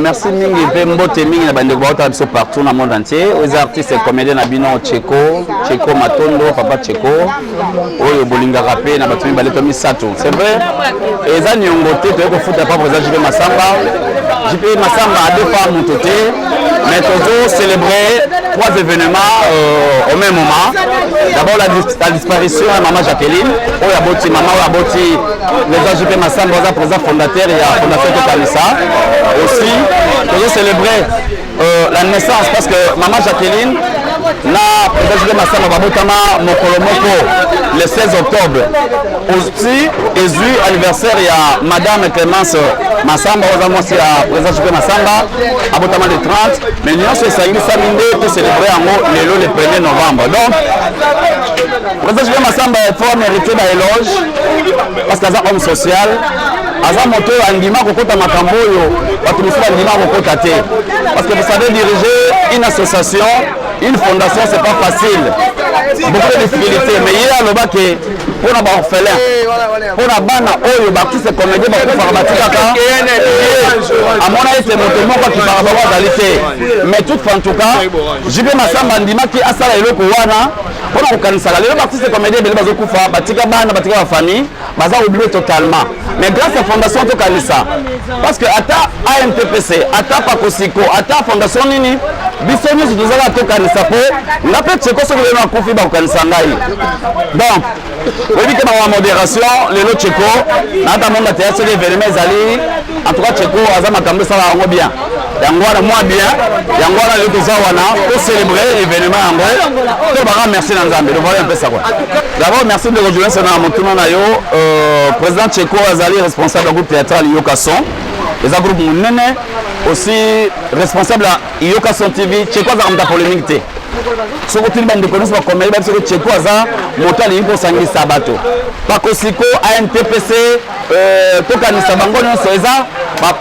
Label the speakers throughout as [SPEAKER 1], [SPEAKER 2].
[SPEAKER 1] merci mingi pe mbote mingi na bande ko biso partout dans le monde entier. Les artistes et comédiens na bino Cheko Matondo, Papa Cheko. Oyo bolinga rapé na batumi baleto misato. C'est vrai. Et ça nyongote to ko futa pas présent JP Massamba a 2 fois montoté. Mais toujours célébrer 3 événements au même moment. D'abord la disparition de Maman Jacqueline. Oyo aboti maman oyo aboti les JP Massamba est président fondateur et la fondation Totalisa. Aussi toujours célébrer la naissance parce que Maman Jacqueline na président JP Massamba babotama mokolomoko le 16 octobre. Aussi Jésus anniversaire il y a Madame Clémence Massamba aux amours à président JP Massamba abotama le 30 mais nous c'est ça il s'aminde pour célébrer en haut le 1er novembre. Donc président JP Massamba faut mériter l'éloge parce qu'il est un homme social. Aza moto andima kokota makambo yo batumisika andima kokota te parce que vous savez diriger une association, une fondation c'est pas facile. Beaucoup de difficultés mais hier le bac pour na ba orphelin pour na bana oyo ba qui se comédie ba ko farabatika ka amona ete moto moko ki paraba wa dalite mais tout en tout cas JP Massamba andima ki asala eloko wana pour na kokanisa la le ba qui se comédie bele bazo kufa batika bana batika ba famille baza oublier totalement. Mais grâce à la fondation Tokalisa, parce que ata ANTPC, ata Pakosiko, ata fondation nini, bisoni si nous allons Tokalisa pour, n'a pas de ce qu'on a confié dans Tokalisa ngai. Donc, vous voyez que dans la modération, les lots Tcheko, n'a monde théâtre les événements ali, en tout cas Tcheko, azama kambe ça va bien. Yangwana moi bien, yangwana le tozawana pour célébrer l'événement en gros. Tout bara merci Nzambe. Donc voilà un peu ça quoi. D'abord merci de rejoindre ce nom Moutuna Nayo, président Tcheko Azali responsable du groupe théâtral Yokason. Les groupes Mounene aussi responsable à Yokason TV, Tcheko Azamta polémique. Ce que tu me dis connais pas comme elle parce que Tcheko Aza monta li pour sangi sabato. Pakosiko ANTPC Tokanisa bango nyonso eza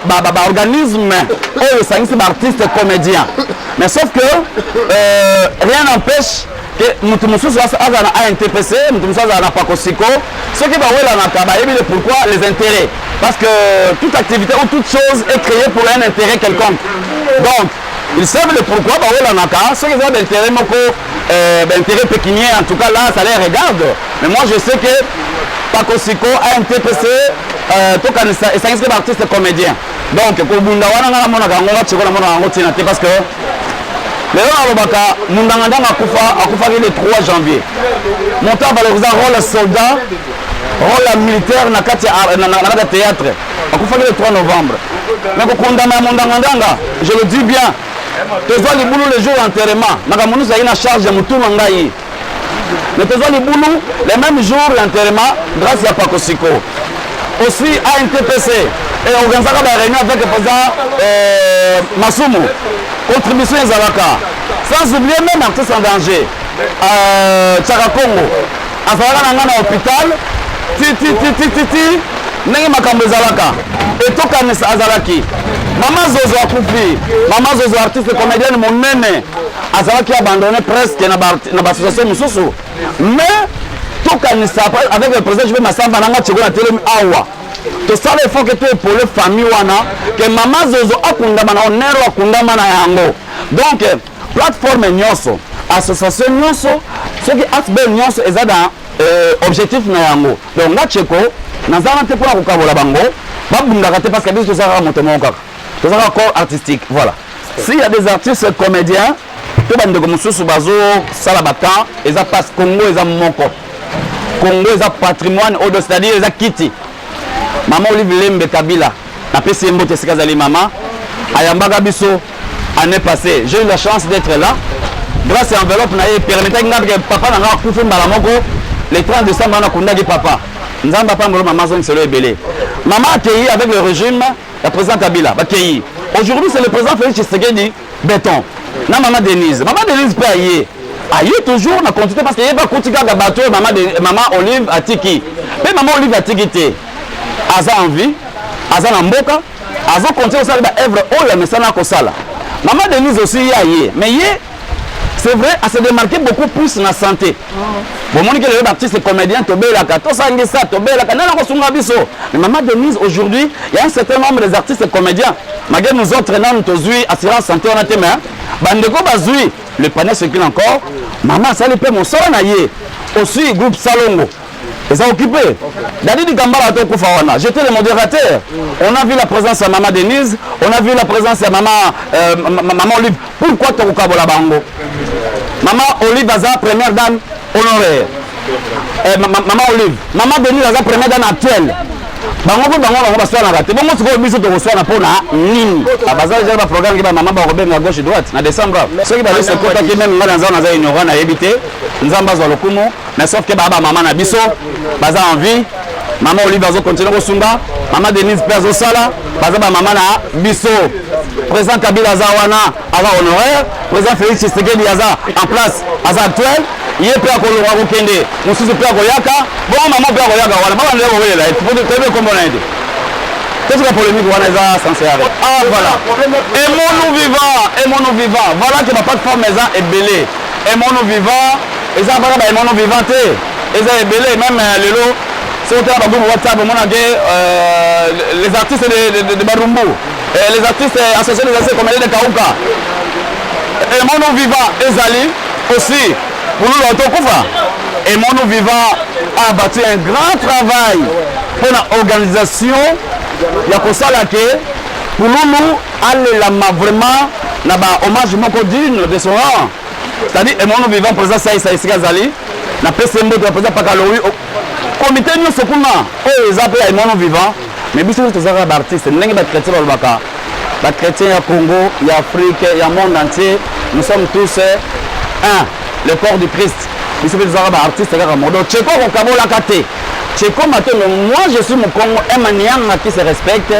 [SPEAKER 1] ba organisme oyo sangi ba artiste comédien. Mais sauf que rien n'empêche que mutu mususu aza na ANTPC, mutu mususu aza na Pakosiko, ce qui va wela na kaba yebi pourquoi les intérêts parce que toute activité ou toute chose est créée pour un intérêt quelconque. Donc ils savent le pourquoi bah wela na ka, ce qui va d'intérêt moko d'intérêt pécuniaire en tout cas là ça les regarde. Mais moi je sais que Pakosiko ANTPC Tokanisa et sangi ba artiste comédien. Donc ko bunda wana ngana mona ka ngona tshiko na mona ngo tina te parce que lelo alobaka mundanga akufa le 3 janvier. Monta valoriser rôle soldat, rôle militaire na kati na théâtre. Akufa le 3 novembre. Mais ko kondama mundanga je le dis bien. Tozo li boulou le jour enterrement. Naka monu za ina charge mutuma ngai. Mais tozo li boulou le même jour l'enterrement grâce à Pakosiko. Aussi ANTPC et organisé la réunion avec le président Masumu. Contribution Zalaka. Sans oublier même artistes en danger. Tchaka Congo. En faisant un hôpital. Titi. Nengi makambo Zalaka. Et Tokanisa Azalaki. Maman Zozo a coupé. Maman Zozo artiste comédienne mon nene. Azalaki a abandonné presque dans l'association Moussoussou. Mais Tokanisa avec le président JP Massamba nanga Tcheko na télé awa. To ça il faut que tu pour les familles wana que maman Zozo akundama na onero akundama na yango. Donc plateforme nyonso, association nyonso, ce qui asbe nyonso ezada objectif na yango. Donc na Tcheko nazana te pour kokabola bango, babundaka te parce que biso ça monter mon kaka. To ça corps artistique, voilà. S'il y a des artistes comédiens, to bande ko mususu bazo sala batan, eza passe Congo eza moko. Congo eza patrimoine au c'est-à-dire eza kiti. Maman Olive Lembe Kabila, la PCMO Tessikazali Maman, Ayambaka Biso, année passée. J'ai eu la chance d'être là. Grâce à l'enveloppe, permettait que papa n'a pas pu faire le 30 décembre, on a condamné papa. Nous avons pas maman Zong Selo Ebele. Maman a accueilli avec le régime, la présidente Kabila, accueilli. Aujourd'hui, c'est le président Félix Tshisekedi Béton. Non, maman Denise. Maman Denise peut aller. Aïe toujours, on a continué parce qu'il n'y a pas de bateau, maman Olive a tiki. Mais maman Olive a tiki. Aza en vie, Aza Namboka, Aza continue aussi avec l'œuvre Oya Messana Kosala. Maman Denise aussi y a yé, mais yé, c'est vrai, à se démarquer beaucoup plus dans la santé. Bon, mon que les artistes comédiens, Tobelaka, Tosangisa, Tobelaka, mais Maman Denise, aujourd'hui, il y a un certain nombre des artistes comédiens. Malgré nous autres, nous avons assurance santé, on a été main. Bandeko Bazui, le panel se crie encore. Maman, ça lui paie mon sort, aussi, groupe Salongo. Ils sont occupés. Dadi Gambara Tokufawana, j'étais le modérateur. On a vu la présence de Maman Denise, on a vu la présence de Maman Olive. Pourquoi Tokukabola Bango? Maman Olive Aza, première dame honoraire. Maman Olive. Maman Denise Aza, première dame actuelle. Bango va se faire raté. Bon, moi, je vais vous reçoire pour la nini. À Bazar, j'ai un programme qui va maman Robert à gauche et droite. En décembre, ceux qui vont se contacter même dans un ignorant à éviter. Nous avons besoin de Kumo. Mais sauf que Baba, maman Nabiso, Bazar en vie. Maman Olive va continuer au Sunga. Maman Denise Perzo Sala. Bazar, maman Nabiso. Président Kabila Zawana, Aza honoraire. Président Félix Tshisekedi Aza en place, Aza actuel. Il est prêt à Kende, nous sommes prêts à Koyaka. Bon, maman prêt à Koyaka, voilà, pas là, il faut te comment on a été. Qu'est-ce que la polémique, on a censé arrêter. Ah, voilà. Aimons-nous vivants. Voilà que ma plateforme est belée. Aimons-nous vivants. Et ça, aimons-nous vivants. Et ça est belé, même le lot. C'est au terme de WhatsApp, les artistes de Barumbu, les artistes associés des artistes comédiens de Kaouka. Aimons-nous vivants, Ezali aussi. Pour nous, et Mono Vivant a bâti un grand travail pour l'organisation. Il y a pour ça que pour nous, aller là vraiment, hommage digne de son rang. C'est-à-dire, et Mono Vivant, président Saïs Gazali, la PCMB, le président Pakalori, comité nous se pour ils appellent Mono Vivant, mais bien sûr, c'est un artiste, nous sommes chrétiens au Baka. Les chrétiens, il y a Congo, il y a Afrique, il y a le monde entier, nous sommes tous un. Le corps du Christ. Ils sont des artistes Tcheko Kabola Kate. Tcheko Mato, moi je suis mon Congo, un maniant qui se respecte.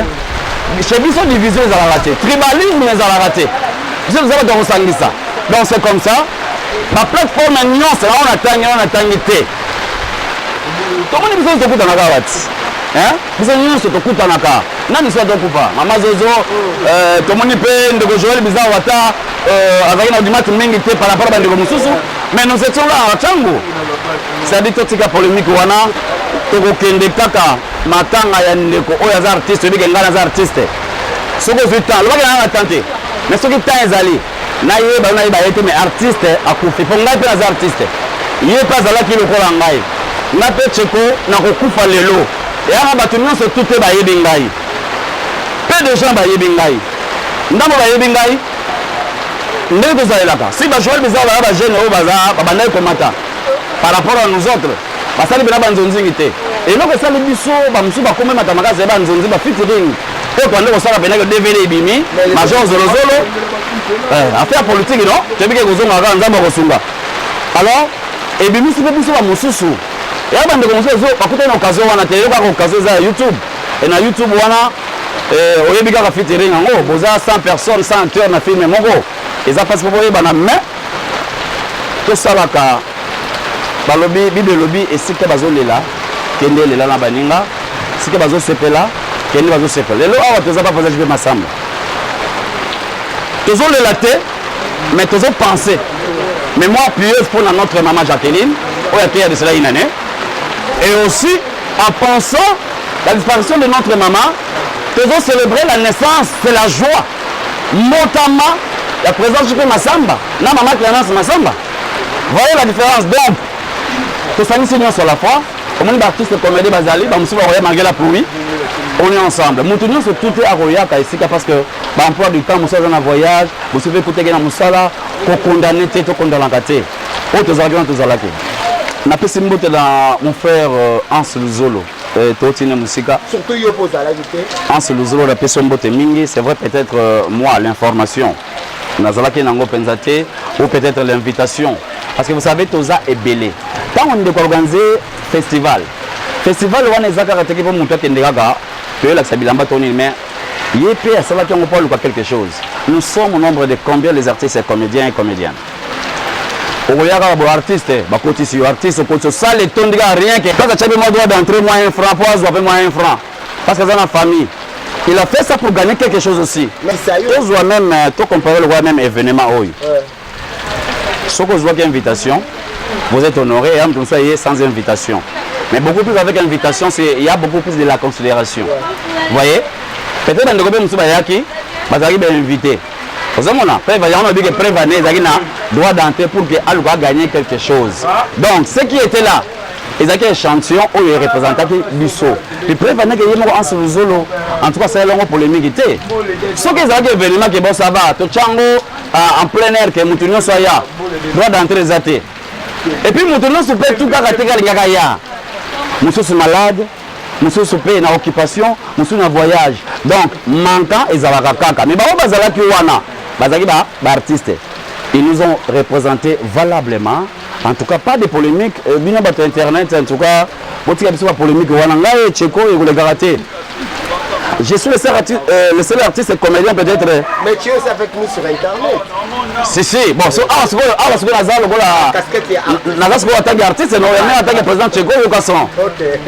[SPEAKER 1] Chez lui, sont divisions, ils ont raté. Tribalisme, ils ont raté. Je vous avais dans ça. Donc c'est comme ça. Ma plateforme est nuance, là on attend été. Tout le monde est besoin de tout dans la gare. Vous avez une chose de tout dans la gare. Non, nous sommes donc pas. Maman Zozo, tout le monde est de Joël Bizarre Wata, avec un audimat mingi par rapport à Ndego Mususu. Mais nous étions là à Tchango. C'est-à-dire que toute la polémique, on a tout le kaka, matanga ya ndeko, oya artiste, lui qui est artiste. Ce que je temps, le gars a tenté. Mais ce qui est ezali, naïe, mais artiste à couper. Pour nga pe les artistes. Il est pas là qui le cola ngai. Na pe Tcheko na kokufa lelo. Et à batu nyonso tout est ba yebingai. Peu de gens ba yebingai. Ndamo ba yebingai. Si Joël Bizarre va jeune au bazar, par rapport à nous autres, parce que nous avons une et nous ça le biso, nous sommes comme matamaka zeba nzonzi ba featuring. Et quand nous sommes avec DVD bimi, major zolozolo, affaire politique non, tu veux que vous ayez un nzamba kosunga. Alors, et bimi c'est biso ba mususu. Et avant de commencer zo, par contre une occasion on a télé par occasion za YouTube. Et na YouTube wana oyebika ka featuring ngo, boza 100 personnes, 100 acteurs na film mongo. Et ça passe pour vous, tout ça là, balobi, bibelobi, et si que bazo lela, kende lela na baninga, si que bazo sepela, kende bazo sepela. Les lois, tu n'as pas posé je vais m'assemble. Tu as lela te, mais tu as pensé. Mais moi, pieuse pour notre maman Jacqueline, où il y a de cela une année, et aussi en pensant la disparition de notre maman, tu as célébré la naissance, c'est la joie. Motama. La présence de Massamba, la maman qui annonce Massamba. Voyez la différence. Donc, tout ça, nous sommes sur la foi. Comme un artiste comédie Bazali, nous sommes malgré la pluie. On est ensemble. Nous sommes tout à Royaka ici parce que l'emploi du temps, nous sommes en voyage. Vous savez écouter que nous sommes là, qu'on condamne, qu'on condamne la caté. Autres arguments, tous à la queue. Na pesi mbote dans mon frère Hans Luzolo. Totine Musika.
[SPEAKER 2] Surtout il oppose à l'invité.
[SPEAKER 1] Hans Luzolo la pesi mbote mingi, c'est vrai peut-être moi l'information. Nazalaki nango penzate ou peut-être l'invitation. Parce que vous savez Toza est belé. Quand on doit organiser festival on est zakara teki pour monter kendegaga, que la sabilamba toni mais yépé à ça qui on parle quelque chose. Nous sommes au nombre de combien les artistes et comédiens et comédiennes. Ogoyaka bo artiste, ba kotisi artiste ko ça les ton diga rien que quand tu as moi droit d'entrer moi 1 franc pour avoir moi 1 franc. Parce que c'est dans famille. Il a fait ça pour gagner quelque chose aussi. Mais ça y est. Même, tu compares le même événement. ce que je vois qu'invitation, vous êtes honoré et vous soyez sans invitation. Mais beaucoup plus avec invitation, il y a beaucoup plus de la considération. Vous voyez? Peut-être que vous êtes invité. Vous avez droit d'entrer pour que Alouka gagne quelque chose. Donc, ceux qui étaient là, ils avaient un échantillon où ils représentaient Bissot. Ils prévenaient qu'il y ait en tout cas, c'est une polémique. Ceux qui avaient un événement qui est bon, ça va. Tout en plein air, que Moutounion soit là, droit d'entrer les athées. Et puis, Moutounion se paie tout le cas. Monsieur est malade, monsieur se paie en occupation, monsieur en voyage. Donc, manquant, ils avaient caca. Mais artistes, ils nous ont représentés valablement. En tout cas, pas de polémique. Bien sur Internet, en tout cas, pas polémique. Je suis le seul artiste et comédien peut-être.
[SPEAKER 2] Mais tu es avec nous sur Internet.
[SPEAKER 1] Si. Bon, c'est artiste, non, en tant que président Tcheko,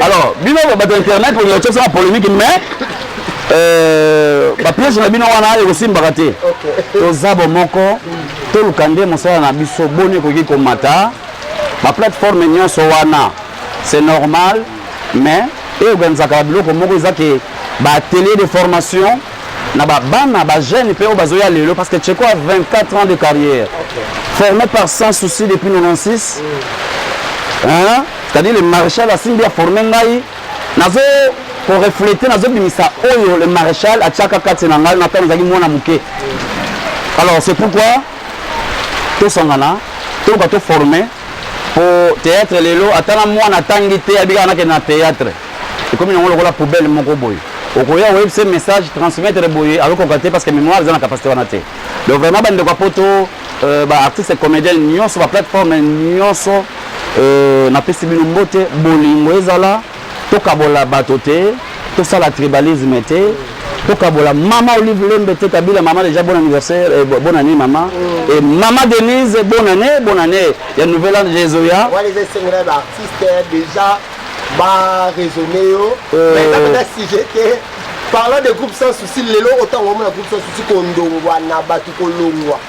[SPEAKER 1] alors, bien sur Internet, pour une chose, polémique, mais piège na bino wana aussi mbakate tozabo moko to lukande mosala na biso boni koki komata ba plateforme nyonso wana c'est normal mais et organizaka biloko moko ezake ba télé de formation na ba bana ba jeune pe bazoya lelo parce que Tcheko a 24 ans de carrière formé par Sans Souci depuis 96 hein, c'est-à-dire le maréchal a simbi formé ngai nazo pour refléter dans le maréchal à Tchaka Katsenangal, alors c'est pourquoi tout sangana, tout bateau formé pour théâtre les lots, attends moi na tangité abika na théâtre. Et comme on la poubelle mon boy. Au Koya web ce message transmettre boy avec okaté parce que mémoire ils ont la capacité on a été. Donc vraiment bande de poto artiste et comédien nion sur la plateforme nion so na pesibi mbote bolingo ezala to kabola batoté tout ça la tribalisme était to kabola maman Olive Lembe te kabila maman déjà bon anniversaire bonne année maman et maman Denise bonne année il y a nouvelle an Jézoya
[SPEAKER 2] ouais les artistes déjà ba raisonner mais si j'étais parlant de groupe Sans Souci lelo autant on a groupe Sans Souci kondongwa na batu kolongwa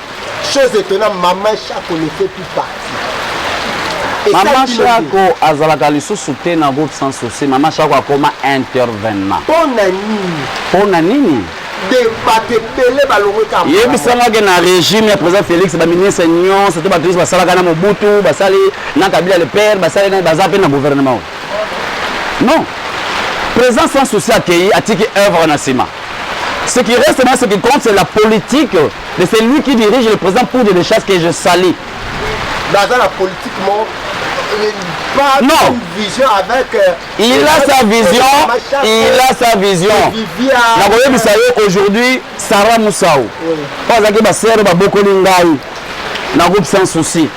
[SPEAKER 2] chose étonnante maman chaque ne fait plus partie.
[SPEAKER 1] Maman Chako azalaka lisusu te na groupe Sans Souci. Maman Chako akoma intervenant. Pona nini? Yebisanga na régime ya président Félix ba ministre nyon, c'était ba ministre basala kana Mobutu, basali na Kabila le père, basali na bazape na gouvernement. Non. Président Sans Souci accueilli atiki œuvre na sima. Ce qui reste moi ce qui compte c'est la politique de celui qui dirige le président pour des choses que je salis.
[SPEAKER 2] Dans la politique pas
[SPEAKER 1] non.
[SPEAKER 2] Une vision avec
[SPEAKER 1] il a sa vision. Aujourd'hui Sarah Moussao. Pas que ba sœur ba bokoli ngai na groupe Sans Souci.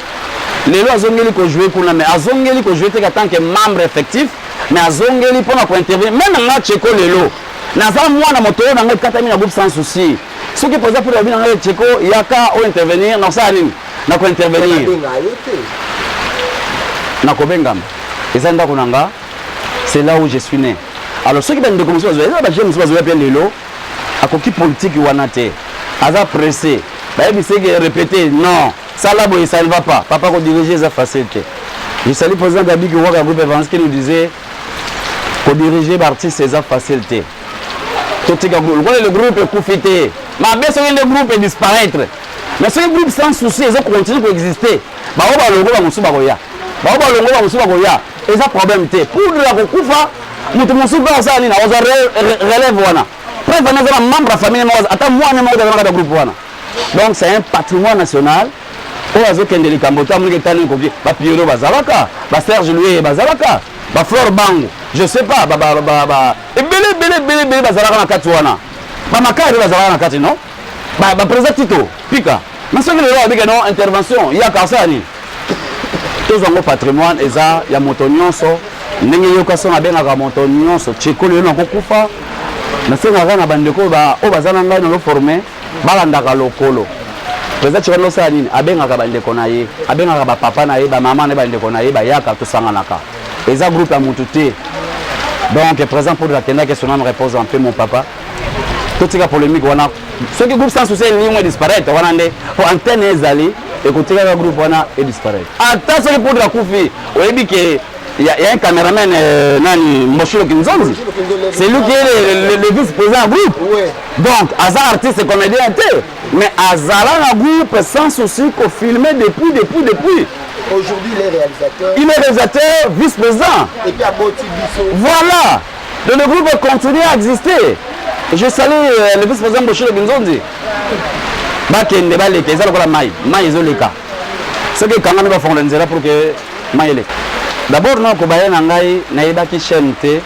[SPEAKER 1] Les lois azongeli ko jouer kuna mais azongeli ko jouer en tant que membre effectif mais azongeli pour intervenir même na Tcheko lelo. Naza moi na moto na ngai katami na groupe Sans Souci. Ce qui pose pour la vie na Tcheko yaka o intervenir na ça nini na ko intervenir. C'est là où je suis né. Alors ceux qui viennent de commencer à lelo à qui politique wanate aza pressé il s'est répété non ça là ça ne va pas papa ko diriger ça facilité. Je salue le président Gabi qui voit groupe Evans qui nous disait ko diriger l'artiste c'est ça facilité. Tout le groupe est profité mais bien sûr le groupe est disparaître mais ce groupe Sans Souci ils ont continué à exister ba o logo ba musuba ko ya ba o longo ba musuba ko ya eza problème te pour la kokufa mutu musuba osali na oza relève wana preuve na za membre famille mo ata mwana mo za na groupe wana donc c'est un patrimoine national o azo kende likambo ta mulike tani ko ba Piero bazalaka ba Serge Louis bazalaka ba Flore Bango je sais pas et bele bazalaka na kati wana ba makari bazalaka na kati non ba président Tito Pika mais ce que le avec non intervention il y a kasani tous ont patrimoine eza ya moto nyonso ndenge yokaso na benga ka moto nyonso Tcheko le na kokufa na senga kana bandeko ba o bazana ngai no former balandaka lokolo président Tcheko no sa nini abenga ka bandeko na ye abenga ka ba papa na ye ba mama na bandeko na ye ba yaka to sanganaka eza groupe ya mutu te donc présent pour la tenda que son nom repose en paix mon papa toute la polémique wana ceux qui groupe Sans Souci ni moins disparaître wana nde pour antenne ezali écoutez le groupe et disparaître. Attends, c'est pour la Koufi. Il y a un caméraman, Moshilo Kinzonzi. C'est lui qui est le vice-président du groupe. Donc, Azar artiste et comédien, mais Azar a un groupe sans souci qu'on filmait depuis.
[SPEAKER 2] Aujourd'hui, il est réalisateur.
[SPEAKER 1] Il est réalisateur, vice-président.
[SPEAKER 2] Et puis à Boti Bisso.
[SPEAKER 1] Voilà. Donc, le groupe continue à exister. Je salue le vice-président Moshilo Kinzonzi. Bakende baleke ezala kola mai ezoleka soki ekanga ba fondre nzela pour que mai eleka. D'abord non ko bayana ngai naibaki chaîne te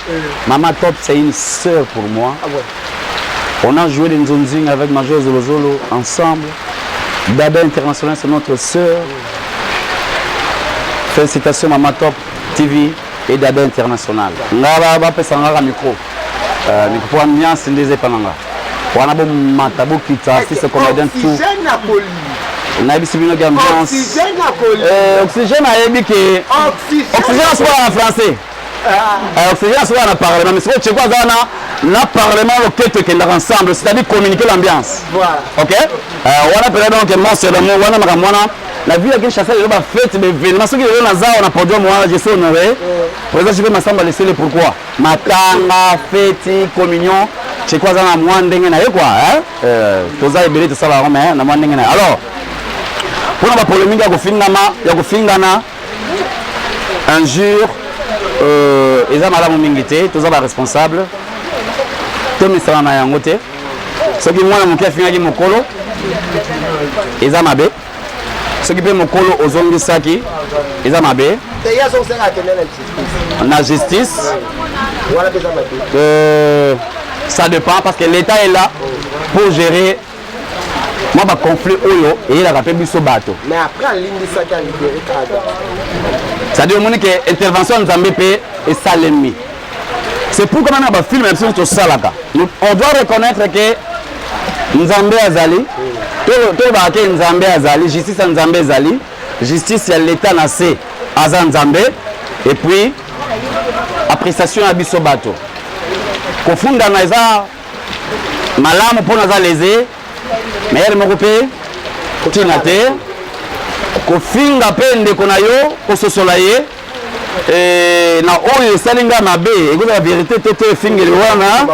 [SPEAKER 1] Mama Top c'est une sœur pour moi. On a joué les Nzonzing avec Major Zolozolo ensemble. Dada International c'est notre sœur. Félicitations Mama Top TV et Dada International. Ngaba ba pesa ngaka micro. Micro ambiance ndeze pananga. On a bon matabo qui t'a si c'est comédien tout.
[SPEAKER 2] Oxygène à colis.
[SPEAKER 1] On a bis une ambiance.
[SPEAKER 2] Oxygène à colis.
[SPEAKER 1] Oxygène a ébi que oxygène soit en français. Oxygène soit en parlement mais c'est quoi ça na parlement le qui est ensemble c'est-à-dire communiquer l'ambiance.
[SPEAKER 2] Voilà.
[SPEAKER 1] OK on a parlé donc monstre de moi wana makamwana la ville qui chasse les ba fête des événements ceux qui sont na za on a produit moi je suis honoré. Pour ça je vais m'ensemble laisser le pourquoi. Matanga fête communion c'est quoi ça na moi ndenge na quoi hein toza ebele to sala mais na moi ndenge na alors pour la polémique ya kofingana un jour eza malamu mingi te toza ba responsable to misala na yango te soki mwana moke afingaki mokolo eza mabe soki mpe mokolo ozongisaki eza mabe na justice ça dépend parce que l'état est là pour gérer moi ba conflit oyo et il a rappelé biso bato
[SPEAKER 2] mais après ligne ça qui a libéré cadre
[SPEAKER 1] ça dit moni que intervention nzambe pe et salemi c'est pour comment on a film même si on salaka on doit reconnaître que nzambe azali to ba ke nzambe azali justice nzambe azali justice ya l'état na se azan nzambe et puis appréciation à biso bato kofunda na eza malamu pona za leze mais elle m'a coupé tinate kofinga pe ndeko na yo kososola ye na oyo salinga mabe eko la vérité te fingeli wana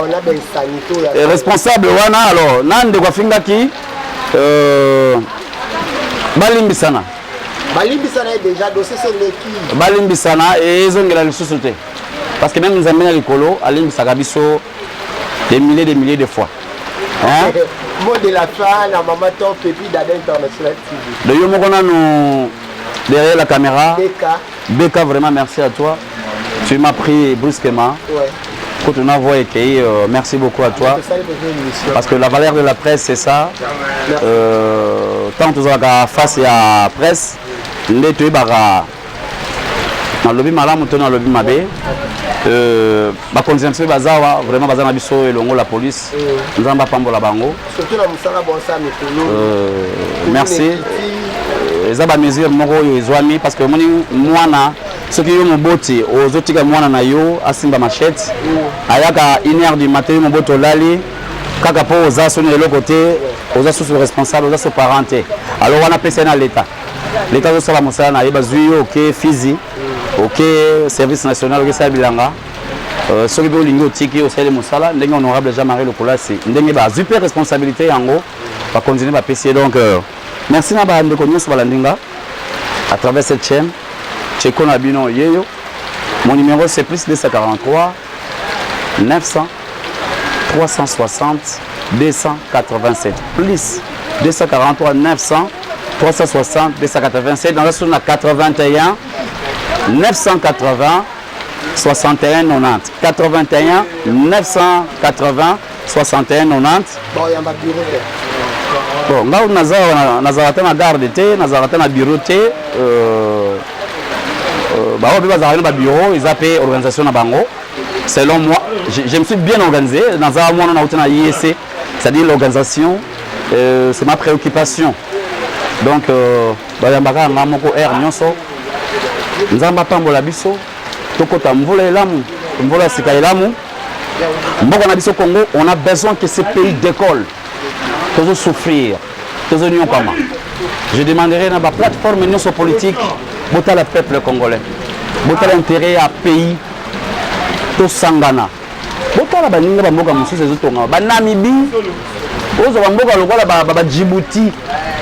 [SPEAKER 1] responsable wana alors nande kwa finga ki balimbisana
[SPEAKER 2] déjà dossier c'est l'équipe
[SPEAKER 1] balimbisana ezongela lisusu te parce que même nzambe na likolo alimbisaka biso des milliers de fois hein.
[SPEAKER 2] Mot de la fin, la Maman Top et puis Dada International TV.
[SPEAKER 1] De Yomokona nous derrière la caméra.
[SPEAKER 2] Beka,
[SPEAKER 1] vraiment merci à toi. Tu m'as pris brusquement.
[SPEAKER 2] Ouais.
[SPEAKER 1] Pour ton envoi et merci beaucoup à toi. Parce que la valeur de la presse c'est ça. Tant que tu as face à la presse, les tu es barra. Dans le lobby malam, dans le lobby mabé. Ba condition bazawa vraiment bazana biso elongo la police nzamba pambola bango
[SPEAKER 2] surtout la musala bonsa mikolo
[SPEAKER 1] merci eza ba mesure moko yo ezwami parce que moni mwana soki yo moboti ozotika mwana na yo asimba machette ayaka 1h du matin moboto lali kaka po oza soni eloko te oza sous responsable oza sous parenté alors wana pesa na l'état zo sala musala na yeba zui OK fizi OK service national OK sabilanga soki be olingi otiki osali mosala ndenge honorable Jean-Marie Lokolasi ndenge ba super responsabilité yango ba continuer ba pesier donc merci na ba ndeko nyonso balandinga à travers cette chaîne Tcheko na bino yeyo mon numéro c'est plus 243 900 360 287 plus 243 900 360 287 dans la zone 81 980 61 90 81 980 61 90
[SPEAKER 2] bon il y a ma bureau
[SPEAKER 1] bon nga nazalata na garde te nazalata na bureau te ba obi bazalana ba bureau ils appellent organisation na bango selon moi je me suis bien organisé nazala mwana na utana IEC c'est-à-dire l'organisation c'est ma préoccupation donc ba yambaka nga moko air nyonso nzamba pambola biso tokota mvula elamu mvula sika elamu mboko na biso Congo on a besoin que ce pays décolle toujours souffrir toujours union kama je demanderai dans la plateforme union politique, botal le peuple congolais, botal l'intérêt à pays, tout sangana, botal la baninga bamboka musu ces autres tonga, banamibi, ozo bamboka lokola ba Djibouti,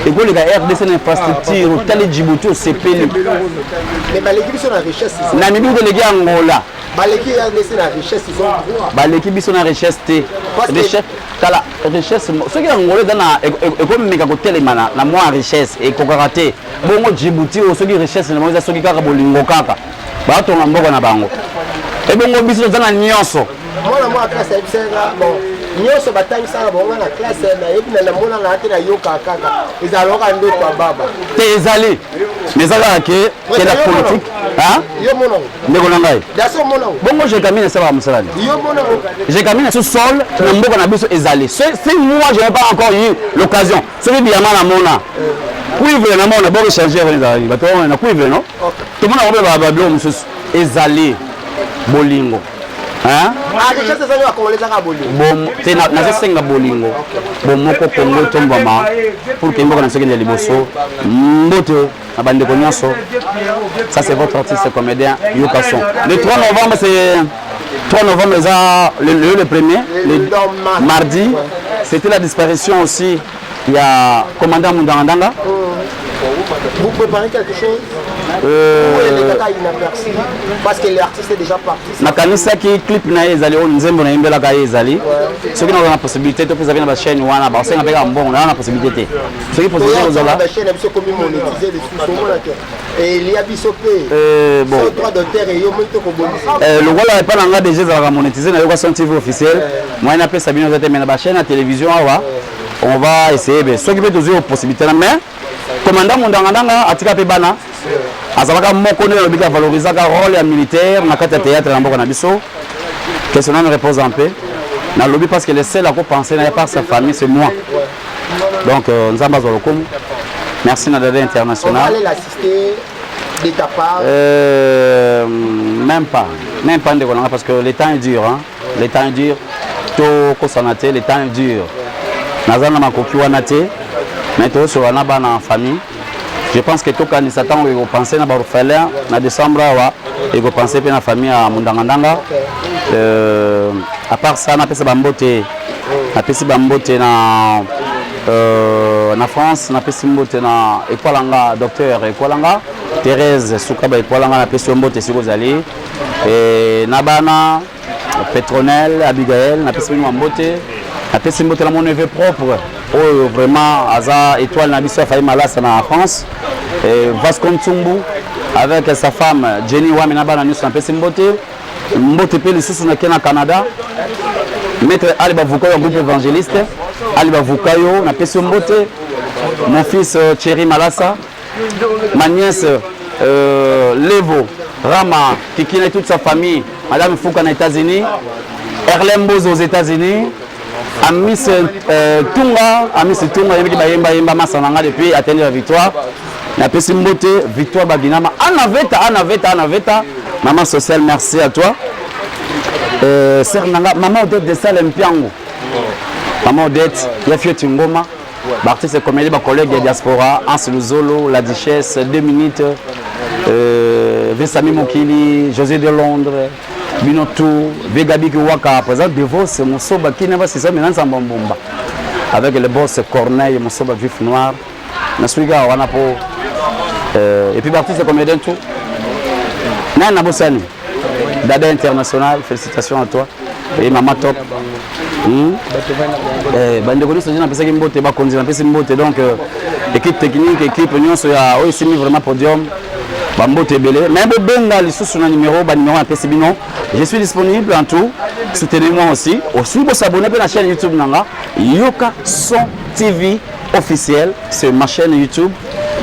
[SPEAKER 1] et quoi les RDC l'infrastructure, tel Djibouti au CPL.
[SPEAKER 2] Mais l'équipe sont la richesse.
[SPEAKER 1] Namibie délégué Angola.
[SPEAKER 2] L'équipe RDC la richesse ils ont.
[SPEAKER 1] L'équipe sont la richesse té. Kala richesse ceux qui Angola dans comme meka côté mana na moi richesse et kokaraté. Bongo Djibouti ceux qui richesse na moza ceux qui kaka bolingo kaka. Ba to ngamboko na bango. Et bongo biso dans na nyonso.
[SPEAKER 2] Moi classe ebsenga bon. Nyonso batangisa bongo na classe na yebi na mona na ate na yoka kaka. Ezaloka ndo kwa baba.
[SPEAKER 1] Te ezali. Mais ça va que la politique. Hein?
[SPEAKER 2] Yo mono.
[SPEAKER 1] Ndeko nangai.
[SPEAKER 2] Daso mono.
[SPEAKER 1] Bongo j'ai caminé ça va musalani.
[SPEAKER 2] Yo mono.
[SPEAKER 1] J'ai caminé sous sol, na mboko na biso ezali. Si moi je n'ai pas encore eu l'occasion, c'est bien na mona. Cuivre na mona bon changer les ezali. Bato na cuivre non? Tout le monde a obe ba blo mususu ezali bolingo. Hein?
[SPEAKER 2] Ah, richesse ça va congolais à bolingo.
[SPEAKER 1] Bon, c'est na senga bolingo. Bon moko Congo tombama pour que mboko na sekende liboso. Mbote na bande ko nyonso. Ça c'est votre artiste comédien Yokason. Le 3 novembre c'est 3 novembre le premier, le mardi, c'était la disparition aussi. Il y a commandant Mundangandanga.
[SPEAKER 2] Vous préparez quelque chose? Parce que l'artiste est déjà parti.
[SPEAKER 1] Nakanisa qui clip na ezali on nzembo na imbela ka ezali. Ceux qui ont la possibilité de faire une chaîne wana ba senga peka mbongo na possibilité. Ceux qui possibilité ozala
[SPEAKER 2] la chaîne biso comme monétiser les sous et il y a biso pe.
[SPEAKER 1] Bon.
[SPEAKER 2] Droit d'auteur et yo monto ko bonisi.
[SPEAKER 1] Le voilà pas nga déjà za monétiser na Yokason TV officiel. Moi na pesa bino zate mais na ba chaîne à télévision awa. On va essayer ceux qui peut toujours possibilité mais commandant Mundangandanga atika pe bana azalaka moko ne lobika valoriser ka rôle ya militaire na kata théâtre na mboka na biso que son âme repose en paix na lobby parce que le seul à penser na par sa famille c'est moi donc nzamba zolokum merci na dada international.
[SPEAKER 2] On va aller l'assister de ta part.
[SPEAKER 1] Même pas ndeko nanga parce que le temps est dur hein le temps est dur to ko sanaté le temps est dur nazana makoki wana te mais tout sur la bana en famille. Je pense que tout quand il s'attend il va penser na orphelin na décembre wa il va penser pe na famille à Mundangandanga. À part ça na pesa bambote na France na pesa mbote na ekolanga docteur ekolanga Thérèse Soukaba ekolanga na pesa mbote sikozali et na bana Petronel Abigail na pesa mbote na pesa mbote na mon neveu propre. Oh, vraiment, Aza étoile Nabiso Faye Malas en France. Vasco Ntsumbu avec sa femme Jenny Wamenaba na Nius Nampesi Mbote. Mbote Peli Soussou na Canada. Maître Aliba Vukayo, groupe évangéliste. Aliba Vukayo, Nampesi Mbote. Mon fils Thierry Malassa. Ma nièce Levo Rama, Kikina et toute sa famille. Madame Fouka aux États-Unis. Erlem Bozo aux États-Unis. Amis Tunga, il y a Massananga depuis atteindre la victoire. La Pessi Mbote, victoire Baginama. Anaveta, maman sociale, merci à toi. Maman Odette de Salem Piango. Maman Odette, il y a Fiat Ngoma. Artiste comédie, collègue de diaspora, Hans Luzolo, La Duchesse, 2 minutes. Vessami Mokili, José de Londres. Binotou, Vegabi Kiwaka, présent Devos, Moussoba qui n'est pas si ça, mais dans Bomba. Avec le boss Corneille, Moussoba Vif Noir, Nasuiga, Wanapo, et puis l'artiste comédien tout. Nana Bossani, Dada International, félicitations à toi. Et Maman Top. Bandekoni, c'est un peu ça qui me botte, donc équipe technique, équipe union, c'est aussi vraiment podium. Mais numéro je suis disponible en tout. Soutenez-moi aussi. Aussi, vous s'abonner à la chaîne YouTube Nanga Yokason TV officiel. C'est ma chaîne YouTube.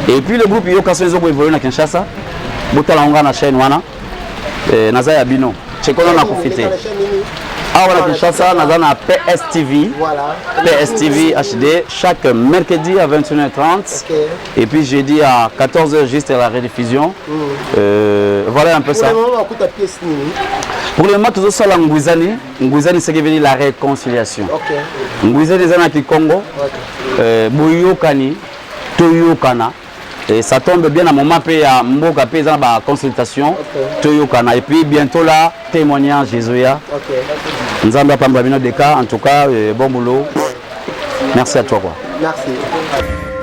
[SPEAKER 1] Et puis le groupe Yokason ils évolué à Kinshasa. Botalanga na chaîne wana. Nazaya Bino. Chekono na profité. Ah voilà Kinshasa, Nazana PSTV. Voilà. PSTV HD chaque mercredi à 21h30. Okay. Et puis jeudi à 14h juste à la rediffusion. Voilà un peu ça. Pour le moment, tout ça la Ngouizani. Ngouizani c'est qui veut dire la réconciliation. Okay. Ngouizani c'est dans le Congo. Bouyokani. toyokana. Et ça tombe bien à mon map et à Mboka Pé dans la consultation. Toyokana. Et puis bientôt là, témoignage Jésus-ya. Nzamba Pambabino Deka, en tout cas, bon boulot. Merci à toi. Quoi.
[SPEAKER 2] Merci.